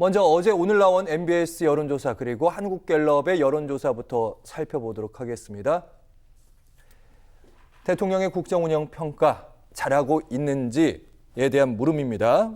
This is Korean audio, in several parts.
먼저 어제 오늘 나온 MBS 여론조사 그리고 한국갤럽의 여론조사부터 살펴보도록 하겠습니다. 대통령의 국정운영 평가 잘하고 있는지에 대한 물음입니다.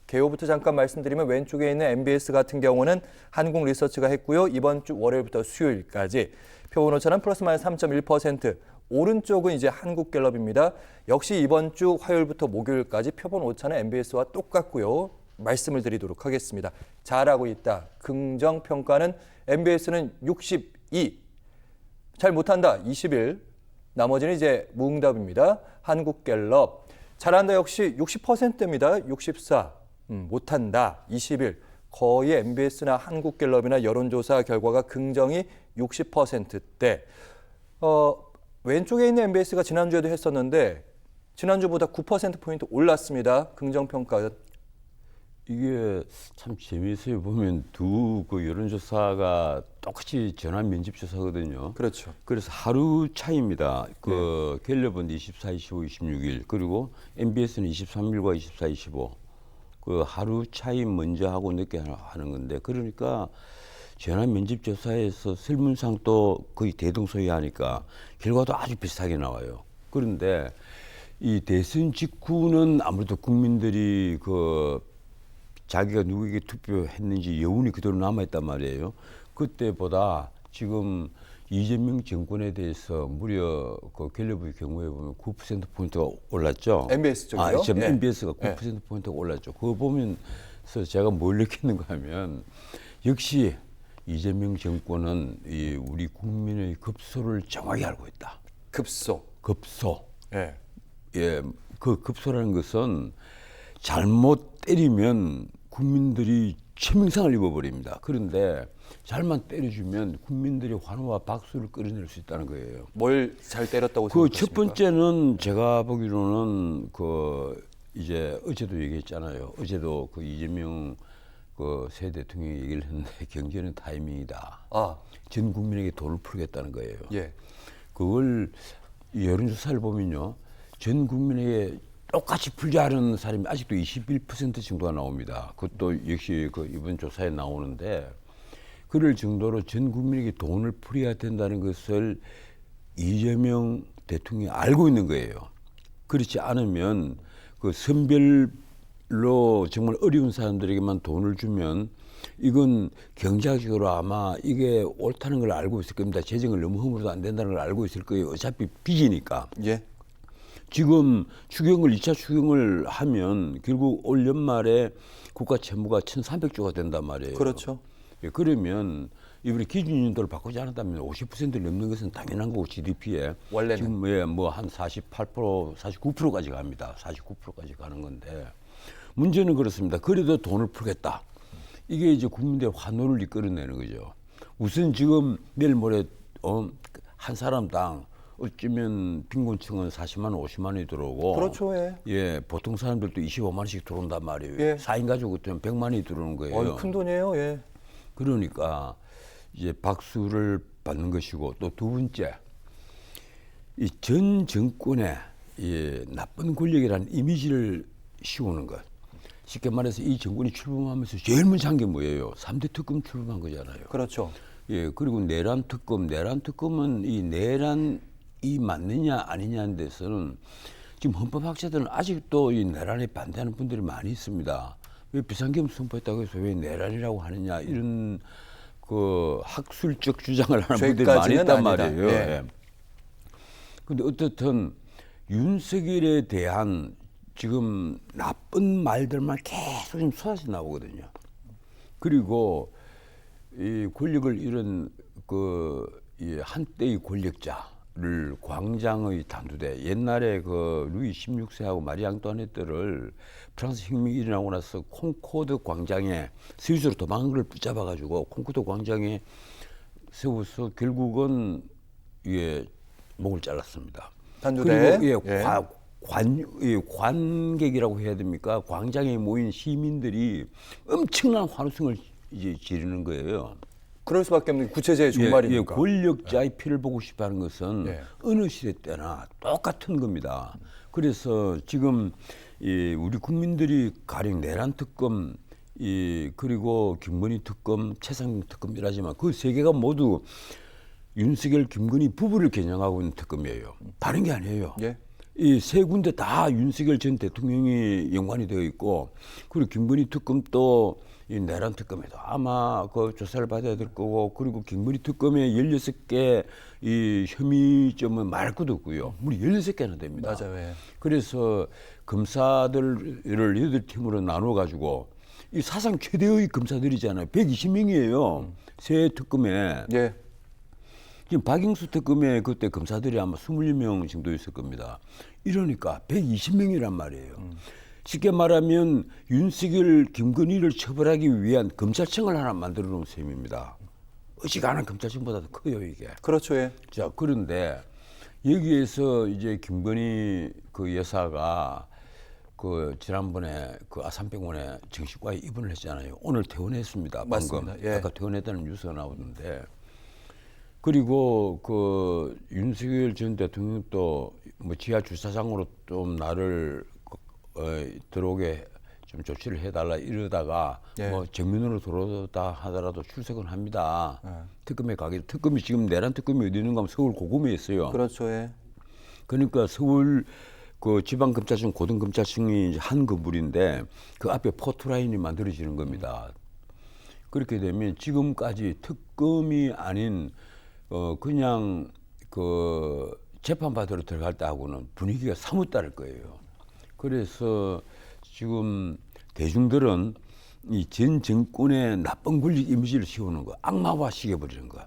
개요부터 잠깐 말씀드리면 왼쪽에 있는 MBS 같은 경우는 한국리서치가 했고요. 이번 주 월요일부터 수요일까지 표본 오차는 플러스 마이너스 3.1%, 오른쪽은 이제 한국갤럽입니다. 역시 이번 주 화요일부터 목요일까지 표본 오차는 MBS와 똑같고요. 말씀을 드리도록 하겠습니다. 잘하고 있다. 긍정평가는 MBS는 62, 잘 못한다 21, 나머지는 이제 무응답입니다. 한국갤럽 잘한다 역시 60%입니다. 64, 못한다 21. 거의 MBS나 한국갤럽이나 여론조사 결과가 긍정이 60%대. 왼쪽에 있는 MBS가 지난주에도 했었는데 지난주보다 9%포인트 올랐습니다. 긍정평가. 이게 참 재미있어요. 보면 두 그 여론조사가 똑같이 전화 면접조사거든요. 그렇죠. 그래서 하루 차이입니다. 그 갤럽은 24, 25, 26일 그리고 MBS는 23일과 24, 25. 그 하루 차이 먼저 하고 늦게 하는 건데 그러니까 전화 면접조사에서 설문상 또 거의 대동소이하니까 결과도 아주 비슷하게 나와요. 그런데 이 대선 직후는 아무래도 국민들이 그 자기가 누구에게 투표했는지 여운이 그대로 남아있단 말이에요. 그때보다 지금 이재명 정권에 대해서 무려 그 갤럽의 경우에 보면 9%포인트가 올랐죠. MBS 쪽이요? 지금 MBS가 9%포인트가 올랐죠. 그거 보면서 제가 뭘 느끼는가 하면 역시 이재명 정권은 이 우리 국민의 급소를 정확히 알고 있다. 급소. 급소. 예. 예, 그 급소라는 것은 잘못 때리면 국민들이 천명상을 입어버립니다. 그런데 잘만 때려주면 국민들이 환호와 박수를 끌어낼 수 있다는 거예요. 뭘 잘 때렸다고 그 생각하십니까? 첫 번째는 제가 보기로는 그 이제 어제도 얘기했잖아요. 어제도 그 이재명 그 새 대통령이 얘기를 했는데 경제는 타이밍이다. 전 국민에게 돈을 풀겠다는 거예요. 예. 그걸 여론조사를 보면요, 전 국민에게 똑같이 풀자는 사람이 아직도 21% 정도가 나옵니다. 그것도 역시 그 이번 조사에 나오는데 그럴 정도로 전 국민에게 돈을 풀어야 된다는 것을 이재명 대통령이 알고 있는 거예요. 그렇지 않으면 그 선별로 정말 어려운 사람들에게만 돈을 주면 이건 경제학적으로 아마 이게 옳다는 걸 알고 있을 겁니다. 재정을 너무 허물어도 안 된다는 걸 알고 있을 거예요. 어차피 빚이니까. 예. 지금 추경을 2차 추경을 하면 결국 올 연말에 국가 채무가 1,300조가 된단 말이에요. 그렇죠. 예, 그러면 이번에 기준연도를 바꾸지 않았다면 50%를 넘는 것은 당연한 거고 GDP에 원래는 지금 예, 뭐 한 48%, 49%까지 갑니다. 49%까지 가는 건데 문제는 그렇습니다. 그래도 돈을 풀겠다. 이게 이제 국민들의 환호를 이끌어내는 거죠. 우선 지금 내일 모레 한 사람당 어쩌면 빈곤층은 40만 원, 50만 원이 들어오고 그렇죠. 예. 예, 보통 사람들도 25만 원씩 들어온단 말이에요. 예. 4인 가족 같으면 100만 원이 들어오는 거예요. 큰 돈이에요. 예. 그러니까 이제 박수를 받는 것이고 또 두 번째 이 전 정권의 이 나쁜 권력이라는 이미지를 씌우는 것. 쉽게 말해서 이 정권이 출범하면서 제일 먼저 한 게 뭐예요? 3대 특검 출범한 거잖아요. 그렇죠. 예, 그리고 내란 특검은 이 내란이 맞느냐 아니냐는 데서는 지금 헌법학자들은 아직도 이 내란에 반대하는 분들이 많이 있습니다. 왜 비상계엄 선포했다고 해서 왜 내란이라고 하느냐 이런 그 학술적 주장을 하는 분들이 많이 있단 말이에요. 예. 예. 근데 어떻든 윤석열에 대한 지금 나쁜 말들만 계속 지금 쏟아져 나오거든요. 그리고 이 권력을 잃은 그 이 한때의 권력자를 광장의 단두대, 옛날에 그 루이 16세하고 마리 앙뚜아네트를 프랑스 혁명이 일어나고 나서 콩코드 광장에 스위스로 도망간 걸 붙잡아가지고 콩코드 광장에 세워서 결국은 예, 목을 잘랐습니다. 단두대. 그리고 관객이라고 해야 됩니까? 광장에 모인 시민들이 엄청난 환호성을 이제 지르는 거예요. 그럴 수밖에 없는 구체제의 종말이니까. 권력자의 피를 보고 싶어하는 것은 어느 시대 때나 똑같은 겁니다. 그래서 지금 우리 국민들이 가령 내란 특검 그리고 김건희 특검, 최상병 특검이라지만 그 세 개가 모두 윤석열, 김건희 부부를 겨냥하고 있는 특검이에요. 다른 게 아니에요. 예. 이 세 군데 다 윤석열 전 대통령이 연관이 되어 있고, 그리고 김건희 특검도 이 내란 특검에도 아마 그 조사를 받아야 될 거고, 그리고 김건희 특검에 16개 이 혐의점은 말할 것도 없고요. 무려 16개나 됩니다. 맞아요. 예. 그래서 검사들을 8팀으로 나눠 가지고 이 사상 최대의 검사들이잖아요. 120명이에요. 새 특검에. 예. 지금 박영수 특검에 그때 검사들이 아마 20명 정도 있을 겁니다. 이러니까 120명이란 말이에요. 쉽게 말하면 윤석열, 김건희를 처벌하기 위한 검찰청을 하나 만들어 놓은 셈입니다. 어지간한 검찰청보다도 커요, 이게. 그렇죠. 예. 자, 그런데 여기에서 이제 김건희 그 여사가 그 지난번에 그 아산병원에 정신과에 입원을 했잖아요. 오늘 퇴원했습니다. 방금. 맞습니다. 예. 아까 퇴원했다는 뉴스가 나오는데, 그리고 그 윤석열 전 대통령도 뭐 지하 주차장으로 좀 나를 들어오게 좀 조치를 해달라 이러다가 예. 뭐 정면으로 들어오다 하더라도 출석은 합니다. 특검에 가게. 특검이 지금 내란 특검이 어디 있는가 하면 서울 고검에 있어요. 그렇죠. 예. 그러니까 서울 그 지방검찰청, 고등검찰청이 이제 한 건물인데 그 앞에 포토라인이 만들어지는 겁니다. 그렇게 되면 지금까지 특검이 아닌 그냥 그 재판받으러 들어갈 때하고는 분위기가 사뭇 다를 거예요. 그래서 지금 대중들은 이 전 정권의 나쁜 권력 이미지를 씌우는 거, 악마화 시켜버리는 거.